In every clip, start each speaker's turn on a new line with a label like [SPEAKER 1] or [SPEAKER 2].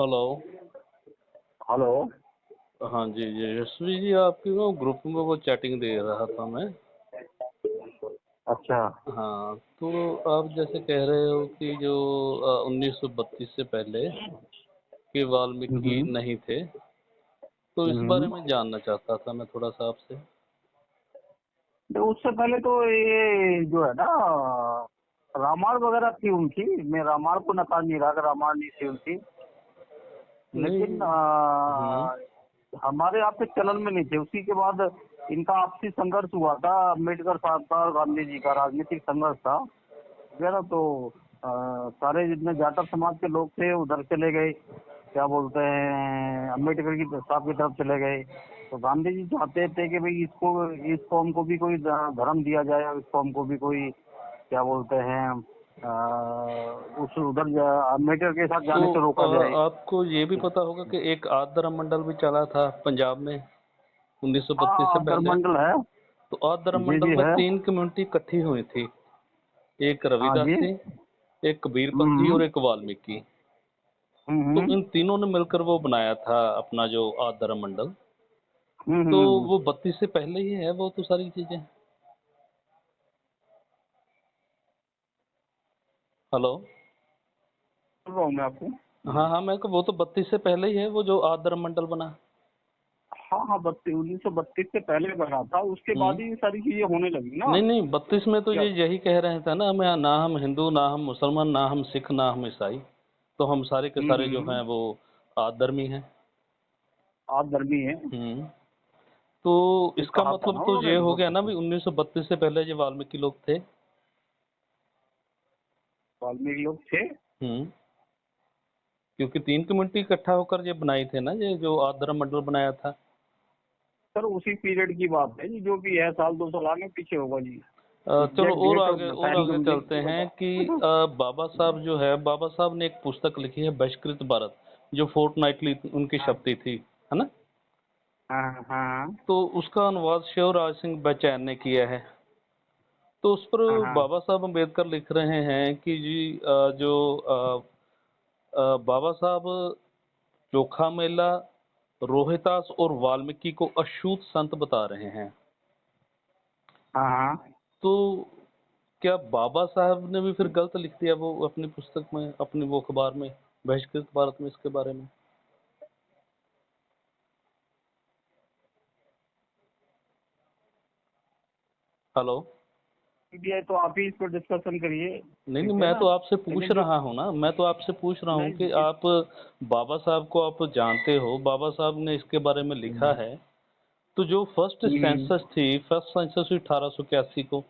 [SPEAKER 1] Hello.
[SPEAKER 2] Hello.
[SPEAKER 1] हाँ जी जी यशवी जी, आपकी वो ग्रुप में वो चैटिंग दे रहा था मैं।
[SPEAKER 2] अच्छा।
[SPEAKER 1] हाँ, तो आप जैसे कह रहे हो कि जो 1932 से पहले के वाल्मीकि
[SPEAKER 2] हम्म।
[SPEAKER 1] नहीं थे, तो इस बारे
[SPEAKER 2] हम्म।
[SPEAKER 1] में जानना चाहता था मैं थोड़ा सा आपसे।
[SPEAKER 2] तो उससे पहले तो ये जो है ना, रामायण वगैरह थी उनकी। मैं रामायण को नकार नहीं रहा कि रामायण नहीं थी उनकी,
[SPEAKER 1] नहीं।
[SPEAKER 2] लेकिन
[SPEAKER 1] हम्म।
[SPEAKER 2] हमारे यहाँ पे चलन में नहीं थे। उसी के बाद इनका आपसी संघर्ष हुआ था, अम्बेडकर साहब का और गांधी जी का राजनीतिक संघर्ष था वगैरह। तो सारे जितने जाटव समाज के लोग थे उधर चले गए, क्या बोलते हैं, अम्बेडकर की साहब की तरफ चले गए। तो गांधी जी चाहते थे कि भाई इसको, इस कौम को भी कोई धर्म दिया जाए और इस कौम को भी कोई, क्या बोलते हैं, उस उधर अम्बेडकर के साथ
[SPEAKER 1] तो
[SPEAKER 2] जाने से रोका जाए।
[SPEAKER 1] आपको ये भी पता होगा कि एक आदर मंडल भी चला था पंजाब में 1932 से
[SPEAKER 2] हाँ,
[SPEAKER 1] पहले।
[SPEAKER 2] दरमंडल है।
[SPEAKER 1] तो आदर
[SPEAKER 2] जी
[SPEAKER 1] मंडल
[SPEAKER 2] जी
[SPEAKER 1] में
[SPEAKER 2] है।
[SPEAKER 1] 3 कम्युनिटी इकट्ठी हुई थी। एक
[SPEAKER 2] हाँ जी।
[SPEAKER 1] रविदासी, एक कबीरपंथी
[SPEAKER 2] हम्म।
[SPEAKER 1] और एक वाल्मीकि। तो
[SPEAKER 2] हम्म।
[SPEAKER 1] इन तीनों ने मिलकर वो बनाया था अपना जो आदर मंडल।
[SPEAKER 2] हम्म।
[SPEAKER 1] तो
[SPEAKER 2] हम्म।
[SPEAKER 1] वो 32 से पहले ही है वो तो सारी चीजें। हेलो।
[SPEAKER 2] बोल रहा हूँ मैं आपको।
[SPEAKER 1] हाँ हाँ, मैं वो तो 32 से पहले ही है वो जो आदर मंडल बना।
[SPEAKER 2] हाँ हाँ, 1932 से पहले बना था, उसके बाद
[SPEAKER 1] हम्म।
[SPEAKER 2] ही ये सारी चीजें होने लगी ना।
[SPEAKER 1] नहीं नहीं, 32 में तो
[SPEAKER 2] क्या?
[SPEAKER 1] ये यही कह रहे थे ना, मैं ना हम हिंदू ना हम मुसलमान ना हम सिख ना हम ईसाई, तो हम सारे के सारे जो हैं वो आधर्मी हैं।
[SPEAKER 2] आप धर्मी है,
[SPEAKER 1] हम्म। तो
[SPEAKER 2] ये
[SPEAKER 1] इसका
[SPEAKER 2] कहा था
[SPEAKER 1] मतलब
[SPEAKER 2] ना
[SPEAKER 1] तो
[SPEAKER 2] उन्होंने
[SPEAKER 1] ये हो गया ना भी
[SPEAKER 2] बहुत।
[SPEAKER 1] 1932 से पहले जो वाल्मीकि लोग थे।
[SPEAKER 2] वाल्मीकि लोग थे।
[SPEAKER 1] हम्म। क्योंकि 3 कम्युनिटी इकट्ठा होकर ये बनाई थे ना, ये जो आदर मंडल बनाया था।
[SPEAKER 2] सर उसी पीरियड की बात है जी, जो भी है साल 2 साल आगे पीछे होगा जी।
[SPEAKER 1] चलो
[SPEAKER 2] एग्जैक्ट डेट और
[SPEAKER 1] और
[SPEAKER 2] टाइम तो
[SPEAKER 1] आगे
[SPEAKER 2] मुझे
[SPEAKER 1] चलते
[SPEAKER 2] नहीं
[SPEAKER 1] हैं कि
[SPEAKER 2] पता।
[SPEAKER 1] बाबा साहब जो है, बाबा साहब ने एक पुस्तक लिखी है बहिष्कृत भारत, जो फोर्टनाइटली उनकी
[SPEAKER 2] हाँ
[SPEAKER 1] छपती थी, है ना।
[SPEAKER 2] हाँ हाँ
[SPEAKER 1] तो उसका अनुवाद शिवराज सिंह बचैन ने किया है। तो उस पर
[SPEAKER 2] हाँ हाँ।
[SPEAKER 1] बाबा साहब अम्बेडकर लिख रहे हैं कि जी जो बाबा साहब चोखा मेला, रोहितास और वाल्मीकि को अछूत संत बता रहे हैं।
[SPEAKER 2] हाँ हाँ।
[SPEAKER 1] तो क्या बाबा साहब ने भी फिर गलत लिख दिया वो अपनी पुस्तक में, अपनी वो अखबार में, बहिष्कृत भारत में, इसके बारे में। हेलो।
[SPEAKER 2] है तो आप ही इस पर डिस्कशन करिए,
[SPEAKER 1] नहीं नहीं,
[SPEAKER 2] ठीक है
[SPEAKER 1] मैं
[SPEAKER 2] ना।
[SPEAKER 1] तो आपसे पूछ
[SPEAKER 2] लेकिन जो
[SPEAKER 1] रहा हूँ ना, मैं तो आपसे पूछ रहा हूँ
[SPEAKER 2] नहीं
[SPEAKER 1] कि
[SPEAKER 2] इस,
[SPEAKER 1] आप बाबा साहब को आप जानते हो, बाबा साहब ने इसके बारे में लिखा है। तो जो फर्स्ट
[SPEAKER 2] हम्म,
[SPEAKER 1] सेंसस थी, फर्स्ट सेंसस हुई 1881 को,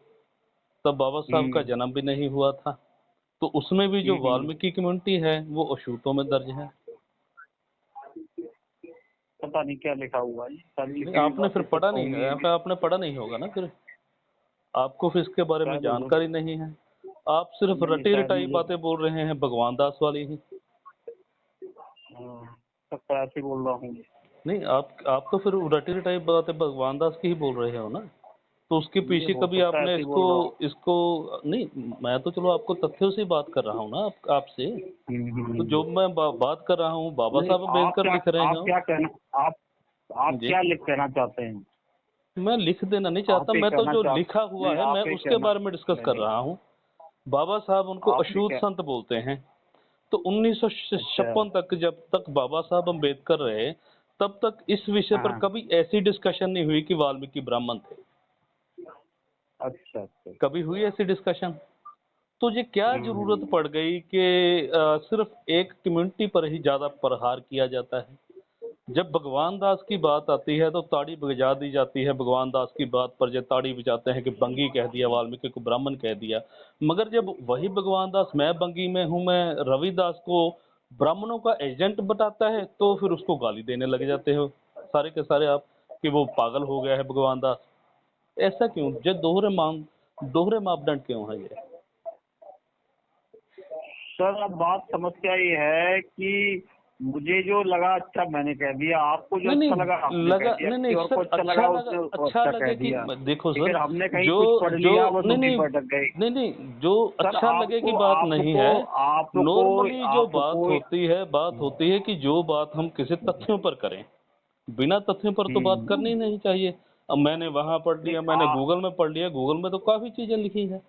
[SPEAKER 1] तब बाबा साहब का
[SPEAKER 2] हम्म,
[SPEAKER 1] जन्म भी नहीं हुआ था। तो उसमें भी जो
[SPEAKER 2] हम्म।
[SPEAKER 1] वाल्मीकि कम्युनिटी है वो अछूतों में दर्ज है।
[SPEAKER 2] पता नहीं क्या लिखा हुआ है, सारी
[SPEAKER 1] नहीं,
[SPEAKER 2] लिखी हुई
[SPEAKER 1] आपने फिर
[SPEAKER 2] बातें सच
[SPEAKER 1] पढ़ा नहीं है, या
[SPEAKER 2] होंगी।
[SPEAKER 1] फिर आपने पढ़ा नहीं होगा ना फिर, आपको फिर इसके बारे में
[SPEAKER 2] शायद हो
[SPEAKER 1] जानकारी नहीं है। आप सिर्फ
[SPEAKER 2] नहीं,
[SPEAKER 1] रटी
[SPEAKER 2] शायद
[SPEAKER 1] रटाई
[SPEAKER 2] मुझे,
[SPEAKER 1] बातें बोल रहे हैं भगवान दास वाली ही।
[SPEAKER 2] सकता ऐसे बोल रहा हूँ।
[SPEAKER 1] नहीं, आप तो फिर रटी रटाई बातें भगवान दास की ही बोल रहे हो ना। तो उसके
[SPEAKER 2] ये
[SPEAKER 1] पीछे
[SPEAKER 2] हो
[SPEAKER 1] कभी
[SPEAKER 2] सकता है
[SPEAKER 1] आपने
[SPEAKER 2] ऐसे ही
[SPEAKER 1] इसको
[SPEAKER 2] बोल रहा हूँ।
[SPEAKER 1] इसको नहीं, मैं तो चलो आपको तथ्यों से ही बात कर रहा हूँ ना, आपसे। तो जो मैं बात कर रहा हूँ, बाबा
[SPEAKER 2] नहीं,
[SPEAKER 1] साहब अम्बेडकर लिख रहे
[SPEAKER 2] आप
[SPEAKER 1] हैं।
[SPEAKER 2] क्या कहना, आप
[SPEAKER 1] जी।
[SPEAKER 2] क्या लिख कहना चाहते हैं?
[SPEAKER 1] मैं लिख देना नहीं चाहता,
[SPEAKER 2] आप ये
[SPEAKER 1] मैं तो
[SPEAKER 2] कहना
[SPEAKER 1] जो
[SPEAKER 2] चाह
[SPEAKER 1] लिखा हुआ
[SPEAKER 2] नहीं,
[SPEAKER 1] है मैं
[SPEAKER 2] आप ये
[SPEAKER 1] उसके
[SPEAKER 2] कहना,
[SPEAKER 1] बारे में डिस्कस
[SPEAKER 2] नहीं
[SPEAKER 1] कर
[SPEAKER 2] नहीं,
[SPEAKER 1] रहा हूँ। बाबा साहब उनको
[SPEAKER 2] आप ये
[SPEAKER 1] अछूत
[SPEAKER 2] कह,
[SPEAKER 1] संत बोलते हैं। तो
[SPEAKER 2] अच्छा।
[SPEAKER 1] 1956 तक, जब तक बाबा साहब अम्बेडकर रहे, तब तक इस विषय
[SPEAKER 2] हाँ
[SPEAKER 1] पर
[SPEAKER 2] हाँ,
[SPEAKER 1] कभी ऐसी डिस्कशन नहीं हुई कि वाल्मीकि ब्राह्मण थे।
[SPEAKER 2] अच्छा अच्छा।
[SPEAKER 1] कभी हुई ऐसी डिस्कशन? तो ये क्या जरूरत
[SPEAKER 2] हम्म।
[SPEAKER 1] पड़ गई कि सिर्फ एक कम्युनिटी पर ही ज्यादा प्रहार किया जाता है? जब भगवान दास की बात आती है तो ताड़ी बजा दी जाती है, भगवान दास की बात पर जो ताड़ी बजाते हैं कि बंगी कह दिया, वाल्मीकि को ब्राह्मण कह दिया। मगर जब वही भगवान दास, मैं बंगी में हूं, मैं रविदास को ब्राह्मणों का एजेंट बताता है, तो फिर उसको गाली देने लग जाते हो सारे के सारे आप, कि वो पागल हो गया है भगवान दास। ऐसा क्यों? जो दोहरे मापदंड क्यों है ये?
[SPEAKER 2] सर अब बात समस्या ये है कि मुझे जो लगा अच्छा मैंने कह दिया, आपको जो
[SPEAKER 1] नहीं
[SPEAKER 2] अच्छा
[SPEAKER 1] नहीं
[SPEAKER 2] लगा आपने
[SPEAKER 1] लगा,
[SPEAKER 2] कह दिया,
[SPEAKER 1] नहीं
[SPEAKER 2] किसी
[SPEAKER 1] नहीं
[SPEAKER 2] और
[SPEAKER 1] सर,
[SPEAKER 2] को अच्छा
[SPEAKER 1] अच्छा
[SPEAKER 2] लगा
[SPEAKER 1] लगा,
[SPEAKER 2] उसने उसको
[SPEAKER 1] अच्छा
[SPEAKER 2] अच्छा
[SPEAKER 1] लगे
[SPEAKER 2] कह
[SPEAKER 1] कि
[SPEAKER 2] दिया।
[SPEAKER 1] देखो
[SPEAKER 2] लेकिन
[SPEAKER 1] सर,
[SPEAKER 2] हमने कहीं
[SPEAKER 1] जो
[SPEAKER 2] कुछ पढ़
[SPEAKER 1] जो
[SPEAKER 2] लिया वो
[SPEAKER 1] नहीं
[SPEAKER 2] दूसरी
[SPEAKER 1] नहीं
[SPEAKER 2] भटक गई।
[SPEAKER 1] नहीं नहीं जो
[SPEAKER 2] सर
[SPEAKER 1] अच्छा लगे की
[SPEAKER 2] आपको
[SPEAKER 1] बात नहीं
[SPEAKER 2] आपको
[SPEAKER 1] है।
[SPEAKER 2] आपको
[SPEAKER 1] नॉर्मली जो बात
[SPEAKER 2] आपको
[SPEAKER 1] होती है, बात होती है कि जो बात हम किसी तथ्यों पर करें, बिना तथ्यों पर तो बात करनी ही नहीं चाहिए। अब मैंने वहां पढ़
[SPEAKER 2] नहीं,
[SPEAKER 1] लिया, मैंने गूगल में पढ़ लिया, गूगल में तो काफी चीजें लिखी है,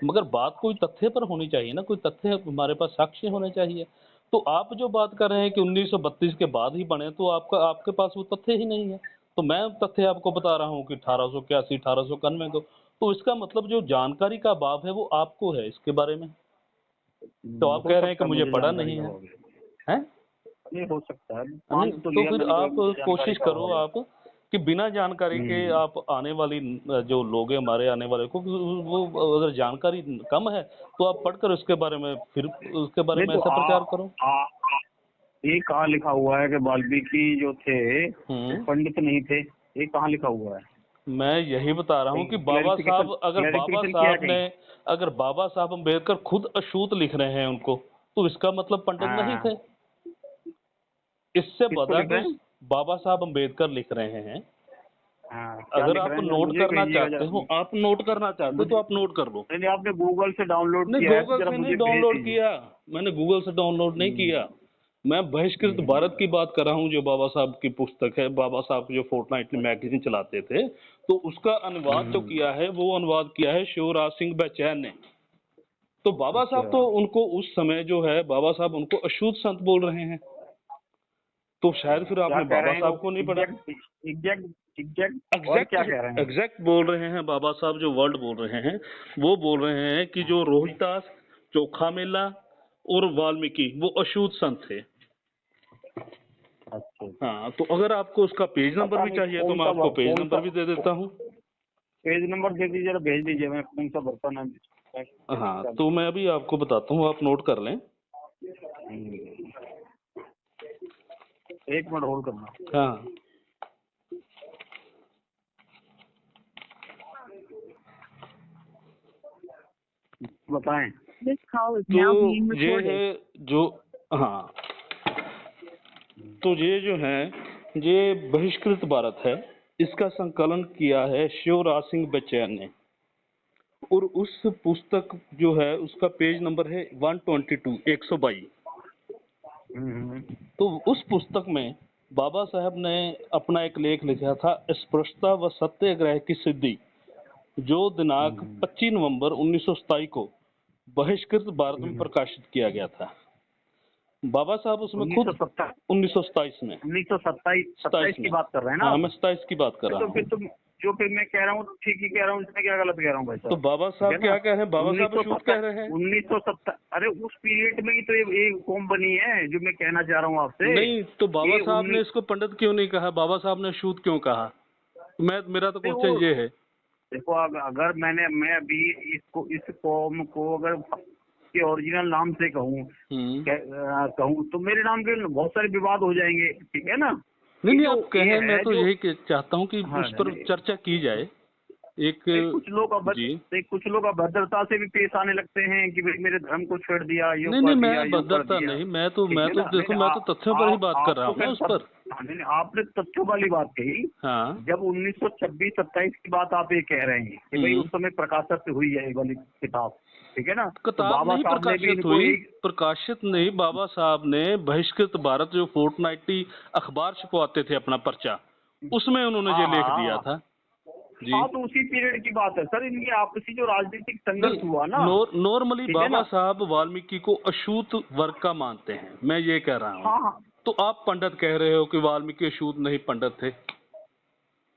[SPEAKER 1] मगर बात कोई तथ्य पर होनी चाहिए ना, कोई तथ्य हमारे पास साक्ष्य होने चाहिए। तो आप जो बात कर रहे हैं कि 1932 के बाद ही बने, तो आपका आपके पास वो तथ्य ही नहीं है। तो मैं तथ्य आपको बता रहा हूँ कि 1881 1891 को, तो इसका मतलब जो जानकारी का अभाव है वो आपको है इसके बारे में। तो आप
[SPEAKER 2] हो
[SPEAKER 1] कह रहे हैं कि
[SPEAKER 2] सकता है
[SPEAKER 1] मुझे
[SPEAKER 2] मुझे
[SPEAKER 1] पढ़ा
[SPEAKER 2] जानकारी
[SPEAKER 1] नहीं
[SPEAKER 2] का
[SPEAKER 1] है,
[SPEAKER 2] हो गया।
[SPEAKER 1] हैं?
[SPEAKER 2] नहीं हो सकता है,
[SPEAKER 1] नहीं,
[SPEAKER 2] मान तो
[SPEAKER 1] तो
[SPEAKER 2] लिया
[SPEAKER 1] फिर
[SPEAKER 2] मैंने, कहा
[SPEAKER 1] आप
[SPEAKER 2] मुझे जानकारी
[SPEAKER 1] कोशिश
[SPEAKER 2] का
[SPEAKER 1] करो
[SPEAKER 2] होगा।
[SPEAKER 1] आप कि बिना जानकारी के
[SPEAKER 2] हम्म,
[SPEAKER 1] आप आने वाली जो लोग हैं हमारे आने वाले को, वो अगर जानकारी कम है तो आप पढ़कर उसके बारे में फिर उसके बारे
[SPEAKER 2] नहीं
[SPEAKER 1] में
[SPEAKER 2] तो
[SPEAKER 1] ऐसा प्रचार करो।
[SPEAKER 2] ये कहाँ लिखा हुआ है कि वाल्मीकि जो थे वो
[SPEAKER 1] हम्म।
[SPEAKER 2] पंडित नहीं थे? ये कहाँ लिखा हुआ है?
[SPEAKER 1] मैं यही बता रहा हूँ कि बाबा
[SPEAKER 2] क्लैरिफिकेशन
[SPEAKER 1] साहब, अगर बाबा
[SPEAKER 2] क्लैरिफिकेशन किया है
[SPEAKER 1] साहब
[SPEAKER 2] कहीं?
[SPEAKER 1] ने, अगर बाबा साहब अम्बेडकर खुद अछूत लिख रहे हैं उनको, तो इसका मतलब पंडित नहीं
[SPEAKER 2] हाँ,
[SPEAKER 1] थे। इससे
[SPEAKER 2] किसको
[SPEAKER 1] बता
[SPEAKER 2] लिख
[SPEAKER 1] दो,
[SPEAKER 2] रहे हैं?
[SPEAKER 1] बाबा साहब अम्बेडकर लिख रहे हैं।
[SPEAKER 2] हाँ, क्या
[SPEAKER 1] अगर
[SPEAKER 2] लिख
[SPEAKER 1] आप
[SPEAKER 2] रहे हैं जरा
[SPEAKER 1] नोट
[SPEAKER 2] मुझे
[SPEAKER 1] करना
[SPEAKER 2] भेजिएगा
[SPEAKER 1] चाहते
[SPEAKER 2] जरा।
[SPEAKER 1] हो, आप नोट करना चाहते हो तो
[SPEAKER 2] मुझे
[SPEAKER 1] आप नोट कर लो।
[SPEAKER 2] नहीं नहीं, आपने गूगल से डाउनलोड
[SPEAKER 1] नहीं,
[SPEAKER 2] किया है तो
[SPEAKER 1] गूगल
[SPEAKER 2] जरा
[SPEAKER 1] से नहीं
[SPEAKER 2] मुझे भेज
[SPEAKER 1] डाउनलोड
[SPEAKER 2] दीजिए।
[SPEAKER 1] किया, मैंने गूगल से डाउनलोड नहीं
[SPEAKER 2] हम्म,
[SPEAKER 1] किया। मैं बहिष्कृत भारत की बात कर रहा हूँ, जो बाबा साहब की पुस्तक है, बाबा साहब जो फोर्टनाइटली मैगजीन चलाते थे, तो उसका अनुवाद जो
[SPEAKER 2] हम्म,
[SPEAKER 1] किया है, वो अनुवाद किया है शिवराज सिंह बैचैन ने। तो बाबा साहब तो
[SPEAKER 2] अच्छा,
[SPEAKER 1] उनको उस समय जो है, बाबा साहब उनको अछूत संत बोल रहे हैं, तो शायद फिर
[SPEAKER 2] क्या
[SPEAKER 1] आपने
[SPEAKER 2] कह
[SPEAKER 1] बाबा
[SPEAKER 2] रहे हैं वो?
[SPEAKER 1] साहब को नहीं पढ़ा।
[SPEAKER 2] एग्जैक्ट एग्जैक्ट एग्जैक्ट और
[SPEAKER 1] एग्जैक्ट
[SPEAKER 2] क्या कह रहे हैं?
[SPEAKER 1] एग्जैक्ट बोल रहे हैं बाबा साहब, जो वर्ड बोल रहे हैं वो बोल रहे हैं कि जो रोहिदास, चोखा मेला और वाल्मीकि वो अछूत संत थे।
[SPEAKER 2] अच्छा,
[SPEAKER 1] हाँ, तो अगर आपको उसका पेज नंबर
[SPEAKER 2] पता
[SPEAKER 1] भी
[SPEAKER 2] नहीं
[SPEAKER 1] चाहिए तो मैं आपको पेज
[SPEAKER 2] कौन सा
[SPEAKER 1] नंबर भी दे देता हूँ।
[SPEAKER 2] पेज नंबर दे दीजिए, जरा भेज दीजिए, मैं कौन सा बर्तन
[SPEAKER 1] हाँ,
[SPEAKER 2] है।
[SPEAKER 1] तो मैं अभी आपको बताता हूँ, आप नोट कर लें।
[SPEAKER 2] एक मिनट होल्ड करना।
[SPEAKER 1] हाँ,
[SPEAKER 2] बताएं।
[SPEAKER 3] This call is
[SPEAKER 1] तो
[SPEAKER 3] now being
[SPEAKER 1] ये
[SPEAKER 3] recorded.
[SPEAKER 1] है जो, हाँ, तो ये जो है, ये बहिष्कृत भारत है, इसका संकलन किया है शिवराज सिंह बैचैन ने, और उस पुस्तक जो है उसका पेज नंबर है 122 122। तो उस पुस्तक में बाबा साहब ने अपना एक लेख लिखा था, अस्पृश्यता व सत्याग्रह की सिद्धि, जो दिनांक 25 नवंबर 1927 को बहिष्कृत भारत में प्रकाशित किया गया था। बाबा साहब उसमें खुद 1927 में,
[SPEAKER 2] 1927 की
[SPEAKER 1] में,
[SPEAKER 2] बात कर रहे हैं ना
[SPEAKER 1] हाँ,
[SPEAKER 2] आप?
[SPEAKER 1] मैं 27 की बात कर रहा
[SPEAKER 2] तो
[SPEAKER 1] हूँ।
[SPEAKER 2] फिर तुम जो फिर मैं कह रहा हूँ ठीक ही कह रहा हूँ, इसमें क्या गलत कह रहा हूँ भाई
[SPEAKER 1] तो
[SPEAKER 2] साहब?
[SPEAKER 1] बाबा साहब क्या कह रहे हैं, बाबा साहब अछूत कह रहे हैं।
[SPEAKER 2] 1970, अरे उस पीरियड में ही तो ये कौम बनी है जो मैं कहना चाह रहा हूँ आपसे।
[SPEAKER 1] नहीं, तो बाबा
[SPEAKER 2] ये
[SPEAKER 1] साहब ने
[SPEAKER 2] 19
[SPEAKER 1] इसको पंडित क्यों नहीं कहा, बाबा साहब ने अछूत क्यों कहा? मेरा तो
[SPEAKER 2] वो
[SPEAKER 1] क्वेश्चन ये है।
[SPEAKER 2] देखो, अगर मैं अभी इस कौम को अगर के ओरिजिनल नाम से कहूँ तो मेरे नाम के बहुत सारे विवाद हो जाएंगे, ठीक है ना?
[SPEAKER 1] नहीं नहीं,
[SPEAKER 2] जो
[SPEAKER 1] आप
[SPEAKER 2] ये
[SPEAKER 1] कहें, मैं
[SPEAKER 2] है
[SPEAKER 1] तो
[SPEAKER 2] जो
[SPEAKER 1] यही चाहता हूँ कि
[SPEAKER 2] हाँ,
[SPEAKER 1] उस पर चर्चा की जाए। एक
[SPEAKER 2] कुछ लोग
[SPEAKER 1] जी,
[SPEAKER 2] कुछ लोग अभद्रता से भी पेश आने लगते हैं कि भाई मेरे धर्म को छेड़ दिया, यो
[SPEAKER 1] नहीं नहीं,
[SPEAKER 2] कर
[SPEAKER 1] मैं
[SPEAKER 2] दिया, यो कर
[SPEAKER 1] भद्रता
[SPEAKER 2] दिया।
[SPEAKER 1] नहीं, मैं तो
[SPEAKER 2] ठीक है ना?
[SPEAKER 1] देखो,
[SPEAKER 2] नहीं,
[SPEAKER 1] मैं तो तथ्यों पर ही बात कर रहा
[SPEAKER 2] आप तो
[SPEAKER 1] हूँ ना
[SPEAKER 2] खैर
[SPEAKER 1] उस पर।
[SPEAKER 2] नहीं, आपने तथ्यों वाली बात कही।
[SPEAKER 1] हाँ,
[SPEAKER 2] जब 1926-27 की बात आप ये कह रहे हैं कि भाई उस समय प्रकाशित हुई है ये वाली किताब, ठीक है ना? तो
[SPEAKER 1] किताब
[SPEAKER 2] बाबा
[SPEAKER 1] नहीं
[SPEAKER 2] साहब ने भी
[SPEAKER 1] प्रकाशित
[SPEAKER 2] इनको
[SPEAKER 1] हुई,
[SPEAKER 2] एक
[SPEAKER 1] प्रकाशित नहीं, बाबा साहब ने बहिष्कृत भारत जो फोर्टनाइटली अखबार छपवाते थे अपना पर्चा, उसमें उन्होंने ये लेख दिया था जी।
[SPEAKER 2] हाँ, तो उसी पीरियड की बात है सर, इनकी आपसी जो राजनीतिक संघर्ष हुआ ना।
[SPEAKER 1] नॉर्मली
[SPEAKER 2] ठीक है
[SPEAKER 1] बाबा
[SPEAKER 2] ना?
[SPEAKER 1] साहब वाल्मीकि को अछूत वर्ग का मानते हैं, मैं ये कह रहा हूँ।
[SPEAKER 2] हाँ,
[SPEAKER 1] तो आप पंडित कह रहे हो कि वाल्मीकि अछूत नहीं, पंडित थे।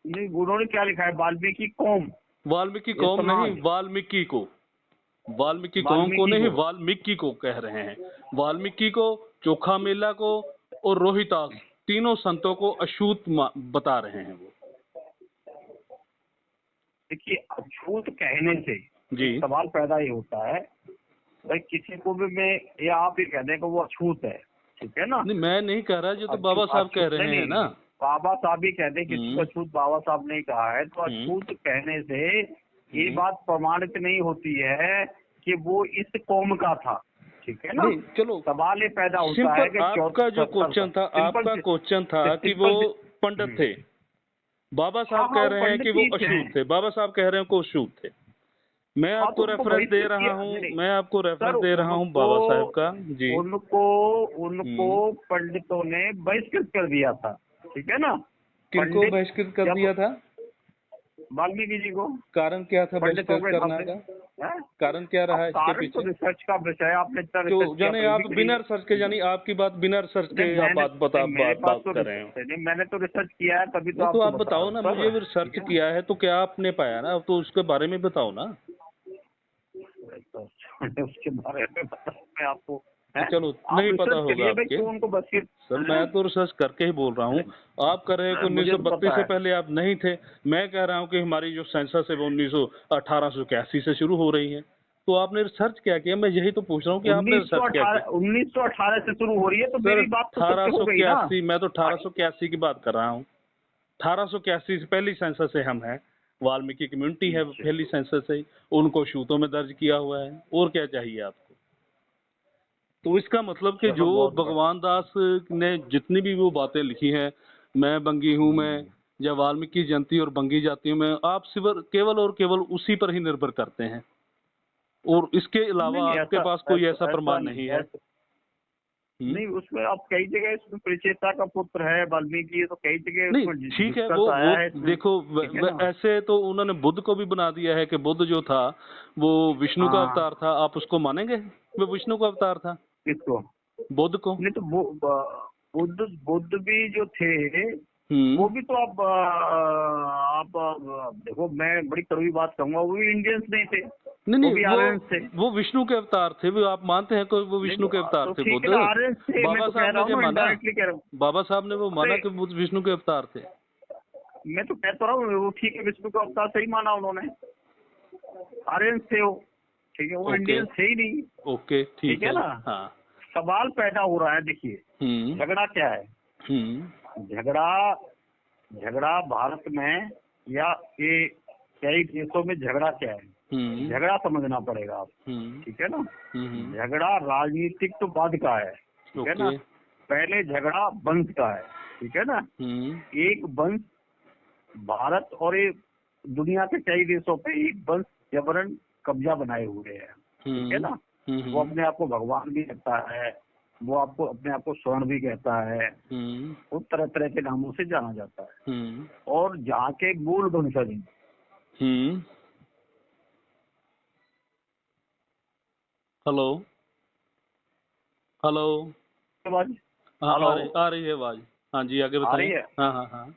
[SPEAKER 2] नहीं, उन्होंने क्या लिखा है? वाल्मीकि कौम,
[SPEAKER 1] वाल्मीकि
[SPEAKER 2] ये
[SPEAKER 1] कौम नहीं,
[SPEAKER 2] समाज,
[SPEAKER 1] वाल्मीकि को, वाल्मीकि कौम को
[SPEAKER 2] वाल्मीकि
[SPEAKER 1] नहीं,
[SPEAKER 2] को।
[SPEAKER 1] वाल्मीकि को कह रहे हैं। वाल्मीकि को, चोखा मेला को और रोहिदास, तीनों संतों को अछूत बता रहे हैं वो
[SPEAKER 2] देखिए, अछूत कहने से
[SPEAKER 1] जी।
[SPEAKER 2] एक सवाल पैदा ही होता है भाई, किसी को भी मैं ये आप ही कह दें कि वो अछूत है, ठीक है ना?
[SPEAKER 1] नहीं, मैं नहीं कह रहा, जो तो बाबा साहब कह रहे हैं ना।
[SPEAKER 2] बाबा साहब ही कहते हैं, किसी को अछूत बाबा साहब ने कहा है। तो अछूत कहने से ये बात प्रमाणित नहीं होती है कि वो इस कौम का था, ठीक है ना।
[SPEAKER 1] नहीं चलो,
[SPEAKER 2] सवाल ये पैदा होता है
[SPEAKER 1] सिंपल
[SPEAKER 2] कि
[SPEAKER 1] आपका जो क्वेश्चन था, आपका क्वेश्चन था कि वो पंडित थे। बाबा साहब कह रहे हैं कि वो अछूत थे, बाबा साहब कह रहे हैं को अछूत थे। मैं आपको रेफरेंस दे रहा हूँ, मैं आपको रेफरेंस दे रहा हूँ बाबा साहब का जी।
[SPEAKER 2] उनको पंडितों ने बहिष्कृत कर दिया था, ठीक है ना।
[SPEAKER 1] किनको बहिष्कृत कर दिया था?
[SPEAKER 2] वाल्मीकि जी को।
[SPEAKER 1] कारण क्या था बहिष्कृत करने का? कारण क्या रहा इसके
[SPEAKER 2] कारण
[SPEAKER 1] पीछे?
[SPEAKER 2] तो रिसर्च का विषय है, आपने इतना
[SPEAKER 1] तो
[SPEAKER 2] रिसर्च किया
[SPEAKER 1] यानी
[SPEAKER 2] तो
[SPEAKER 1] आप
[SPEAKER 2] भी
[SPEAKER 1] बिना रिसर्च के, यानी आपकी बात बिना रिसर्च के आप बात कर रहे हो।
[SPEAKER 2] नहीं, मैंने तो रिसर्च किया है तभी तो
[SPEAKER 1] नहीं तो
[SPEAKER 2] आपको
[SPEAKER 1] आप
[SPEAKER 2] बता
[SPEAKER 1] बताओ
[SPEAKER 2] रहा
[SPEAKER 1] ना,
[SPEAKER 2] हूं,
[SPEAKER 1] मुझे भी
[SPEAKER 2] सर।
[SPEAKER 1] रिसर्च किया है तो क्या आपने पाया ना, तो उसके बारे में बताओ ना।
[SPEAKER 2] उसके बारे में मैं आपको
[SPEAKER 1] चलो नहीं पता होगा आपके।
[SPEAKER 2] उनको बस
[SPEAKER 1] सर मैं तो रिसर्च करके ही बोल रहा हूँ। आप कर रहे हो कि
[SPEAKER 2] मुझे तो
[SPEAKER 1] 1932
[SPEAKER 2] पता
[SPEAKER 1] से
[SPEAKER 2] है।
[SPEAKER 1] पहले आप नहीं थे। मैं कह रहा हूँ कि हमारी जो सेंसस है वो 1881 से शुरू हो रही है। तो आपने रिसर्च क्या किया? मैं यही तो पूछ रहा हूँ कि आपने रिसर्च क्या किया?
[SPEAKER 2] 1918 से शुरू हो रही है तो
[SPEAKER 1] सर
[SPEAKER 2] मेरी बात तो सत्य हो गई ना।
[SPEAKER 1] 1881, मैं तो 1881 की बात कर रहा हूँ। 1881 से पहली सेंसस से हम हैं। वाल्मीकि कम्युनिटी है, पहली सेंसस है, उनको शूतों में दर्ज किया हुआ है। और क्या चाहिए आपको? तो इसका मतलब कि जो भगवान दास ने जितनी भी वो बातें लिखी हैं, मैं बंगी हूँ, मैं या वाल्मीकि जयंती और बंगी जाति हूँ मैं, आप सिर्फ केवल और केवल उसी पर ही निर्भर करते हैं और इसके अलावा आपके पास कोई ऐसा प्रमाण नहीं है।
[SPEAKER 2] नहीं, उसमें आप कई जगह इसमें परिचेता का पुत्र है वाल्मीकि, तो कई जगह
[SPEAKER 1] नहीं ठीक है, वो देखो ऐसे तो उन्होंने बुद्ध को भी बना दिया है कि बुद्ध जो था वो विष्णु का अवतार था। आप उसको मानेंगे वो विष्णु का अवतार था?
[SPEAKER 2] किसको?
[SPEAKER 1] बुद्ध को।
[SPEAKER 2] नहीं तो बुद्ध भी जो थे वो भी तो आप देखो, मैं बड़ी कड़वी बात कहूंगा, वो भी इंडियंस नहीं थे।
[SPEAKER 1] नहीं वो विष्णु के अवतार थे। वो आप मानते हैं कि वो विष्णु के अवतार थे बुद्ध? बाबा साहब ने जो माना, बाबा साहब ने वो माना कि बुद्ध विष्णु के अवतार थे।
[SPEAKER 2] मैं तो कहता रहा हूँ वो ठीक है, विष्णु का अवतार सही माना उन्होंने, आर्यंस थे वो, ठीक है, वो इंडियंस थे ही नहीं।
[SPEAKER 1] ओके ठीक है
[SPEAKER 2] ना। हाँ। सवाल पैदा हो रहा है, देखिए झगड़ा क्या है। झगड़ा भारत में या ये कई देशों में झगड़ा क्या है, झगड़ा समझना पड़ेगा आप, ठीक है ना। झगड़ा राजनीतिक तो बाद का है, ठीक है ना। पहले झगड़ा वंश का है, ठीक है ना। एक वंश भारत और ये दुनिया के कई देशों पे एक वंश जबरन कब्जा बनाए हुए हैं, ठीक है ना। वो अपने आप को भगवान भी कहता है, वो आपको अपने आप को स्वर्ण भी कहता है, वो तरह तरह के नामों से जाना जाता है। और जहाँ के मूल वंशज
[SPEAKER 1] हेलो हेलो
[SPEAKER 2] आवाज
[SPEAKER 1] आ रही है आवाज। हाँ जी आगे बताइए। हाँ।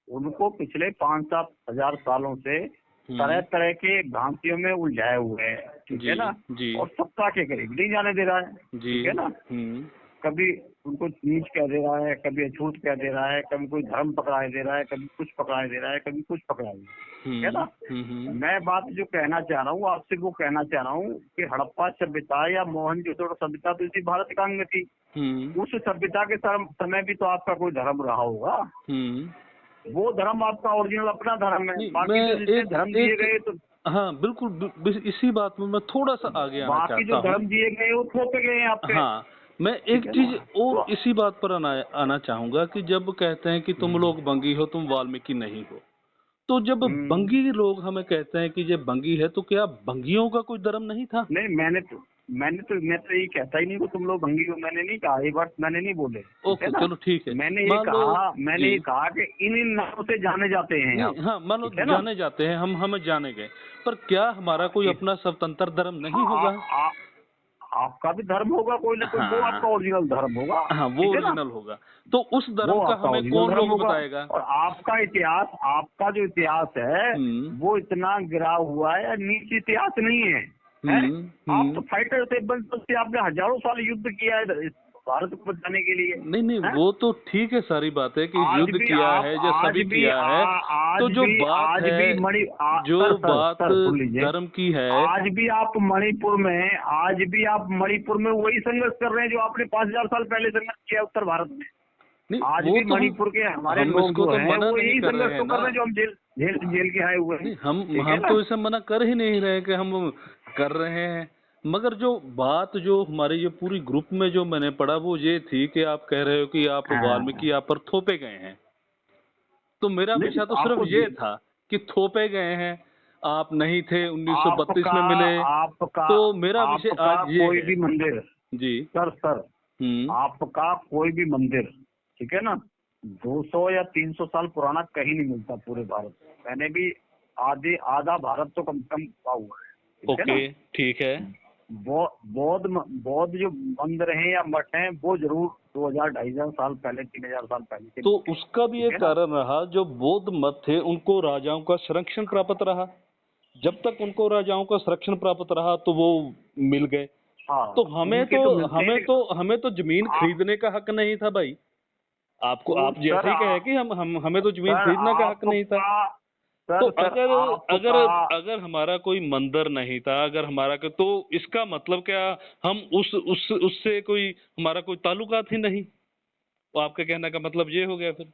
[SPEAKER 2] उनको पिछले 5-7 हजार सालों से तरह तरह के भ्रांतियों में उलझाए हुए हैं, ठीक है ना। और सत्ता के करीब नहीं जाने दे रहा है, ठीक है ना। कभी उनको नीच कह दे रहा है, कभी अछूत कह दे रहा है, कभी कोई धर्म पकड़ाई दे रहा है, कभी कुछ पकड़ाई दे रहा है, कभी कुछ पकड़ाई दे रहा है, ठीक है ना। मैं बात जो कहना चाह रहा हूँ आपसे, वो कहना चाह रहा हूँ कि हड़प्पा सभ्यता या मोहनजोदड़ो सभ्यता तो इसी भारत का अंग थी। उस सभ्यता के समय भी तो आपका कोई धर्म रहा होगा। वो धर्म आपका ओरिजिनल अपना धर्म है, बाकी जो जितने धर्म दिए गए तो
[SPEAKER 1] हाँ बिल्कुल इसी बात में मैं थोड़ा सा आगे आना चाहता हूँ।
[SPEAKER 2] बाकी जो धर्म दिए गए वो थोपे गए हैं आप पे।
[SPEAKER 1] हाँ मैं एक चीज और इसी बात पर आना चाहूंगा कि जब कहते हैं कि तुम लोग बंगी हो, तुम वाल्मीकि नहीं हो, तो जब बंगी लोग हमें कहते हैं कि ये बंगी है, तो क्या बंगियों का कोई धर्म नहीं था?
[SPEAKER 2] नहीं, मैं तो ये कहता ही नहीं कि तुम लोग बंगी हो, मैंने नहीं कहा, ये बात मैंने नहीं बोले।
[SPEAKER 1] ओके चलो ठीक है।
[SPEAKER 2] मैंने ये कहा कि इन नामों से जाने जाते हैं।
[SPEAKER 1] हाँ मान लो जाने जाते हैं, हम जाने गए, पर क्या हमारा कोई अपना स्वतंत्र धर्म नहीं होगा?
[SPEAKER 2] आपका भी धर्म होगा कोई ना कोई, वो आपका ओरिजिनल धर्म होगा।
[SPEAKER 1] हाँ वो ओरिजिनल होगा। तो उस धर्म का हमें कौन लोग बताएगा?
[SPEAKER 2] और आपका इतिहास, आपका जो इतिहास है वो इतना गिरा हुआ है, नीच इतिहास नहीं है। आप तो फाइटर थे, बस आपने हजारों साल युद्ध किया है भारत को बचाने के लिए।
[SPEAKER 1] नहीं वो तो ठीक है, सारी बात है कि युद्ध किया है, जो सभी किया है। तो जो बात है, जो बात धर्म की है,
[SPEAKER 2] आज भी आप मणिपुर में वही संघर्ष कर रहे हैं जो आपने 5000 साल पहले संघर्ष किया उत्तर भारत में। आज भी मणिपुर के हमारे लोग जो हैं वो यही संघर्ष कर रहे हैं जो हम जेल के आए हुए हैं।
[SPEAKER 1] हम तो इसे मना कर ही नहीं रहे कि हम कर रहे हैं। मगर जो बात जो हमारे ये पूरी ग्रुप में जो मैंने पढ़ा वो ये थी कि आप कह रहे हो कि आप
[SPEAKER 2] हाँ,
[SPEAKER 1] वाल्मीकि आप पर थोपे गए हैं। तो मेरा
[SPEAKER 2] नहीं
[SPEAKER 1] विषय तो सिर्फ
[SPEAKER 2] आपको
[SPEAKER 1] ये था कि थोपे गए हैं, आप नहीं थे 1932
[SPEAKER 2] आपका
[SPEAKER 1] में मिले।
[SPEAKER 2] आपका
[SPEAKER 1] तो मेरा विषय
[SPEAKER 2] आपका
[SPEAKER 1] आज ये
[SPEAKER 2] कोई
[SPEAKER 1] है।
[SPEAKER 2] भी मंदिर,
[SPEAKER 1] जी।
[SPEAKER 2] सर
[SPEAKER 1] हम्म।
[SPEAKER 2] आपका कोई भी मंदिर, ठीक है ना, 200 या 300 साल पुराना कहीं नहीं मिलता पूरे भारत में। मैंने भी आधा भारत तो कम से कम हुआ हुआ है, ठीक है ना।
[SPEAKER 1] ओके, ठीक है।
[SPEAKER 2] बौद्ध जो मंदिर हैं या मठ हैं वो जरूर 2000 2,500 साल पहले 3,000 साल पहले के
[SPEAKER 1] तो
[SPEAKER 2] मिलते हैं,
[SPEAKER 1] उसका भी
[SPEAKER 2] ठीक
[SPEAKER 1] एक
[SPEAKER 2] है ना।
[SPEAKER 1] कारण रहा, जो बौद्ध मत थे उनको राजाओं का संरक्षण प्राप्त रहा। जब तक उनको राजाओं का संरक्षण प्राप्त रहा तो वो मिल गए।
[SPEAKER 2] हाँ,
[SPEAKER 1] तो हमें
[SPEAKER 2] उनके
[SPEAKER 1] तो
[SPEAKER 2] तो मिलते
[SPEAKER 1] हमें
[SPEAKER 2] हैं।
[SPEAKER 1] तो हमें तो जमीन
[SPEAKER 2] आप
[SPEAKER 1] खरीदने का हक नहीं था भाई। आपको
[SPEAKER 2] तो
[SPEAKER 1] आप जैसे ही कहे कि हम हमें तो जमीन
[SPEAKER 2] सर
[SPEAKER 1] खरीदने का हक नहीं था।
[SPEAKER 2] आपका
[SPEAKER 1] तो
[SPEAKER 2] सर
[SPEAKER 1] अगर अगर
[SPEAKER 2] आपका
[SPEAKER 1] अगर हमारा कोई मंदिर नहीं था, अगर हमारा तो इसका मतलब क्या, हम उस उससे कोई हमारा कोई ताल्लुकात ही नहीं। तो आपके कहने का मतलब ये हो गया फिर।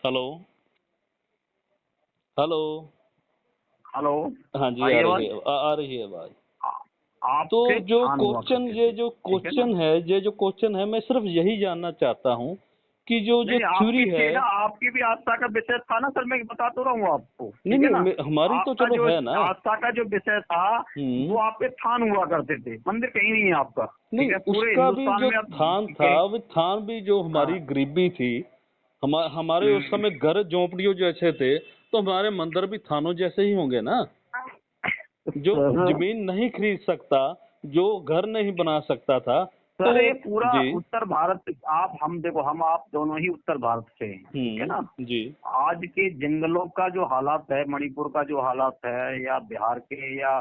[SPEAKER 1] हेलो। हेलो।
[SPEAKER 2] हेलो,
[SPEAKER 1] हाँ जी, आ
[SPEAKER 2] आई
[SPEAKER 1] रही
[SPEAKER 2] आवाज।
[SPEAKER 1] है, आ रही है आवाज। तो
[SPEAKER 2] आपके
[SPEAKER 1] जो
[SPEAKER 2] थान हुआ
[SPEAKER 1] क्वेश्चन
[SPEAKER 2] करते
[SPEAKER 1] ये
[SPEAKER 2] थे,
[SPEAKER 1] जो
[SPEAKER 2] ठीक है ना।
[SPEAKER 1] क्वेश्चन है ये जो क्वेश्चन है, मैं सिर्फ यही जानना चाहता हूँ कि जो जो
[SPEAKER 2] नहीं
[SPEAKER 1] थ्योरी
[SPEAKER 2] आपकी
[SPEAKER 1] है।
[SPEAKER 2] थी ना, आपकी भी आस्था का विषय था ना सर, मैं बता तो रहा हूँ आपको,
[SPEAKER 1] नहीं
[SPEAKER 2] ठीक है
[SPEAKER 1] नहीं,
[SPEAKER 2] ना।
[SPEAKER 1] हमारी तो
[SPEAKER 2] आपका
[SPEAKER 1] चलो
[SPEAKER 2] जो
[SPEAKER 1] है ना।
[SPEAKER 2] आस्था का जो विषय था वो
[SPEAKER 1] हम्म।
[SPEAKER 2] आपके थान हुआ करते थे, मंदिर कहीं नहीं है आपका, ठीक
[SPEAKER 1] नहीं,
[SPEAKER 2] है, पूरे
[SPEAKER 1] उसका भी
[SPEAKER 2] हिंदुस्तान
[SPEAKER 1] जो
[SPEAKER 2] में आप
[SPEAKER 1] थान था
[SPEAKER 2] कहीं।
[SPEAKER 1] वो थान भी जो हमारी
[SPEAKER 2] हाँ,
[SPEAKER 1] गरीबी थी। हमारे उस समय घर झोंपड़ियों जैसे थे, तो हमारे मंदिर भी थानों जैसे ही होंगे ना। जो
[SPEAKER 2] सर
[SPEAKER 1] जमीन नहीं खरीद सकता, जो घर नहीं बना सकता था, तो
[SPEAKER 2] सर ये पूरा
[SPEAKER 1] जी।
[SPEAKER 2] उत्तर भारत, आप हम देखो, हम आप दोनों ही उत्तर भारत से हैं, ठीक है ना।
[SPEAKER 1] जी।
[SPEAKER 2] आज के जंगलों का जो हालात है, मणिपुर का जो हालात है, या बिहार के, या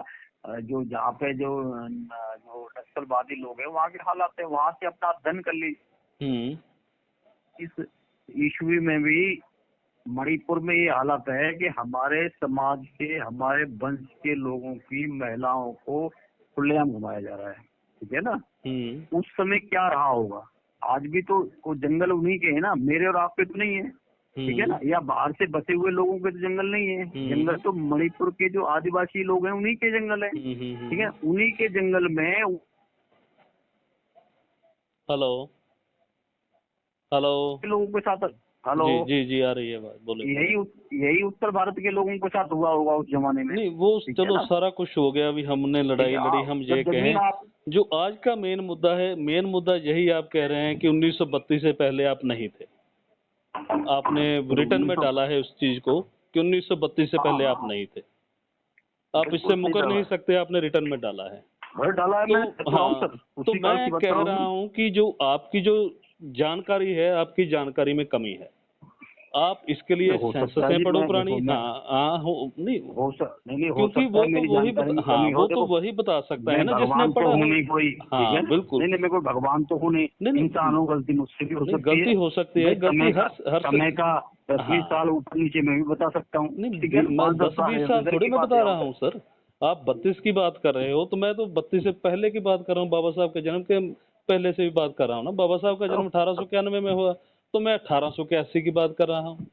[SPEAKER 2] जो जहाँ पे जो नक्सलवादी लोग हैं वहाँ के हालात है, वहाँ से अपना अध्ययन कर लीजिए।
[SPEAKER 1] हम्म।
[SPEAKER 2] इस ईस्वी में भी मणिपुर में ये हालत है कि हमारे समाज के, हमारे वंश के लोगों की महिलाओं को खुलेआम घुमाया जा रहा है, ठीक है ना।
[SPEAKER 1] हम्म।
[SPEAKER 2] उस समय क्या रहा होगा। आज भी तो वो जंगल उन्हीं के है ना, मेरे और आपके तो नहीं है, ठीक है
[SPEAKER 1] हम्म।
[SPEAKER 2] ना, या बाहर से बसे हुए लोगों के तो जंगल नहीं है। जंगल तो मणिपुर के जो आदिवासी लोग हैं उन्हीं के जंगल है, ठीक है। उन्हीं के जंगल में
[SPEAKER 1] हेलो। हेलो।
[SPEAKER 2] लोगों के साथ, हेलो,
[SPEAKER 1] जी जी जी, आ रही है बात, बोले बोले।
[SPEAKER 2] यही उत्तर भारत के लोगों के साथ हुआ होगा उस जमाने में,
[SPEAKER 1] नहीं, वो
[SPEAKER 2] ठीक है
[SPEAKER 1] चलो
[SPEAKER 2] ना।
[SPEAKER 1] सारा कुछ हो गया, अभी हमने
[SPEAKER 2] ठीक है,
[SPEAKER 1] लड़ाई लड़ी, हम ये
[SPEAKER 2] जब जमीन
[SPEAKER 1] कहें।
[SPEAKER 2] आप,
[SPEAKER 1] जो आज का मेन मुद्दा है, मेन मुद्दा यही आप कह रहे हैं कि 1932 से पहले आप नहीं थे। आपने रिटर्न
[SPEAKER 2] उन्नीस
[SPEAKER 1] में
[SPEAKER 2] सौ
[SPEAKER 1] डाला है उस चीज को कि 1932 से
[SPEAKER 2] हाँ
[SPEAKER 1] पहले आप
[SPEAKER 2] हाँ,
[SPEAKER 1] नहीं थे। आप
[SPEAKER 2] बिल्कुल
[SPEAKER 1] इससे
[SPEAKER 2] सही
[SPEAKER 1] मुकर
[SPEAKER 2] डाला
[SPEAKER 1] नहीं
[SPEAKER 2] है,
[SPEAKER 1] सकते, आपने रिटर्न में डाला है।
[SPEAKER 2] वही डाला है,
[SPEAKER 1] तो
[SPEAKER 2] मैं तो हम
[SPEAKER 1] हाँ,
[SPEAKER 2] सर
[SPEAKER 1] तो
[SPEAKER 2] उसी काल
[SPEAKER 1] मैं
[SPEAKER 2] की बात कर
[SPEAKER 1] कह
[SPEAKER 2] रहा
[SPEAKER 1] रहा
[SPEAKER 2] हूँ।
[SPEAKER 1] हूँ कि जो आपकी जो जानकारी है, आपकी जानकारी में कमी है। आप इसके लिए
[SPEAKER 2] हो सकता है
[SPEAKER 1] सेंससें
[SPEAKER 2] जी,
[SPEAKER 1] पढ़ो
[SPEAKER 2] मैं
[SPEAKER 1] पुरानी।
[SPEAKER 2] देखो मैं
[SPEAKER 1] हाँ हाँ, हो नहीं,
[SPEAKER 2] नहीं हो
[SPEAKER 1] क्योंकि
[SPEAKER 2] सकता
[SPEAKER 1] वो
[SPEAKER 2] है
[SPEAKER 1] तो
[SPEAKER 2] मेरी
[SPEAKER 1] वही
[SPEAKER 2] जानकारी में
[SPEAKER 1] हाँ,
[SPEAKER 2] कमी हो।
[SPEAKER 1] वो तो
[SPEAKER 2] देखो
[SPEAKER 1] वही बता सकता है
[SPEAKER 2] मैं
[SPEAKER 1] ना जिसने
[SPEAKER 2] भगवान तो
[SPEAKER 1] पढ़ा
[SPEAKER 2] हूँ
[SPEAKER 1] हो।
[SPEAKER 2] नहीं कोई, ठीक है।
[SPEAKER 1] हाँ बिल्कुल।
[SPEAKER 2] नहीं मैं कोई भगवान तो हूँ नहीं,
[SPEAKER 1] नहीं नहीं
[SPEAKER 2] इंसान हूँ, गलती मुझसे भी हो
[SPEAKER 1] नहीं,
[SPEAKER 2] सकती है
[SPEAKER 1] गलती हो सकती है,
[SPEAKER 2] भाई।
[SPEAKER 1] गलती हर हर
[SPEAKER 2] समय का 10-20
[SPEAKER 1] हाँ।
[SPEAKER 2] साल ऊपर नीचे मैं भी बता सकता हूँ,
[SPEAKER 1] नहीं,
[SPEAKER 2] ठीक है ना।
[SPEAKER 1] मैं
[SPEAKER 2] 5-10
[SPEAKER 1] दस
[SPEAKER 2] साल
[SPEAKER 1] बीस
[SPEAKER 2] है तो
[SPEAKER 1] साल
[SPEAKER 2] इधर
[SPEAKER 1] थोड़ी
[SPEAKER 2] की
[SPEAKER 1] मैं
[SPEAKER 2] बात
[SPEAKER 1] बता
[SPEAKER 2] है
[SPEAKER 1] रहा
[SPEAKER 2] उधर।
[SPEAKER 1] हूँ सर। आप 32 की बात कर रहे हो, तो मैं तो 32 से पहले की बात कर रहा हूँ, बाबा साहब के जन्म के पहले से भी बात कर रहा हूँ ना। बाबा साहब का जन्म 1891 में हुआ, तो मैं 1881 की बात कर रहा हूँ।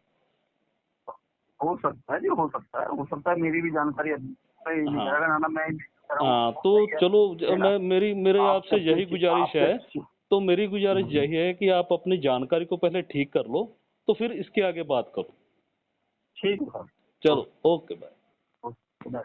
[SPEAKER 2] हो सकता है जी, हो सकता है मेरी भी जानकारी सही नहीं,
[SPEAKER 1] हाँ
[SPEAKER 2] मेरा नाना मैं कर रहा हूँ,
[SPEAKER 1] हाँ,
[SPEAKER 2] वो
[SPEAKER 1] तो
[SPEAKER 2] सही है,
[SPEAKER 1] चलो,
[SPEAKER 2] ठीक है ना।
[SPEAKER 1] मैं मेरे
[SPEAKER 2] आपसे
[SPEAKER 1] आपसे यही
[SPEAKER 2] पूछिए,
[SPEAKER 1] गुजारिश
[SPEAKER 2] आपसे
[SPEAKER 1] है। तो मेरी गुजारिश यही है कि आप अपनी जानकारी को पहले ठीक कर लो, तो फिर इसके आगे बात करो।
[SPEAKER 2] ठीक है सर।
[SPEAKER 1] चलो, ओके बाय।
[SPEAKER 2] Okay, bye.